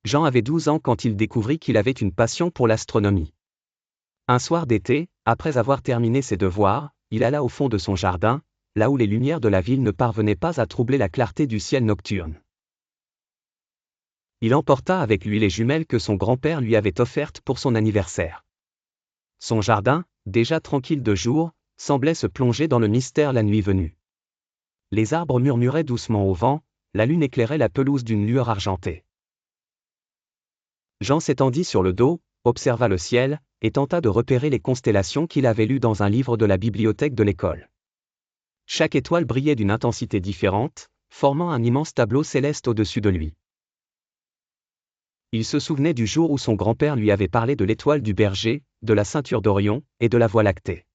Jean avait 12 ans quand il découvrit qu'il avait une passion pour l'astronomie. Un soir d'été, après avoir terminé ses devoirs, il alla au fond de son jardin, là où les lumières de la ville ne parvenaient pas à troubler la clarté du ciel nocturne. Il emporta avec lui les jumelles que son grand-père lui avait offertes pour son anniversaire. Son jardin, déjà tranquille de jour, semblait se plonger dans le mystère la nuit venue. Les arbres murmuraient doucement au vent, la lune éclairait la pelouse d'une lueur argentée. Jean s'étendit sur le dos, observa le ciel, et tenta de repérer les constellations qu'il avait lues dans un livre de la bibliothèque de l'école. Chaque étoile brillait d'une intensité différente, formant un immense tableau céleste au-dessus de lui. Il se souvenait du jour où son grand-père lui avait parlé de l'étoile du berger, de la ceinture d'Orion, et de la Voie lactée.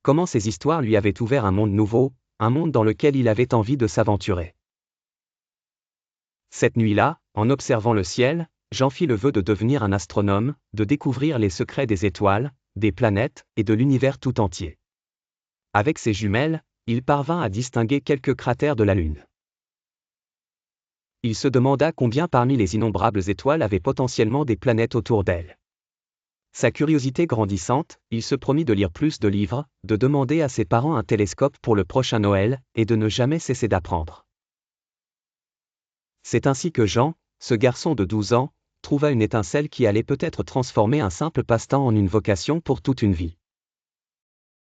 Comment ces histoires lui avaient ouvert un monde nouveau, un monde dans lequel il avait envie de s'aventurer. Cette nuit-là, en observant le ciel, Jean fit le vœu de devenir un astronome, de découvrir les secrets des étoiles, des planètes, et de l'univers tout entier. Avec ses jumelles, il parvint à distinguer quelques cratères de la Lune. Il se demanda combien parmi les innombrables étoiles avaient potentiellement des planètes autour d'elles. Sa curiosité grandissante, il se promit de lire plus de livres, de demander à ses parents un télescope pour le prochain Noël, et de ne jamais cesser d'apprendre. C'est ainsi que Jean, ce garçon de 12 ans, trouva une étincelle qui allait peut-être transformer un simple passe-temps en une vocation pour toute une vie.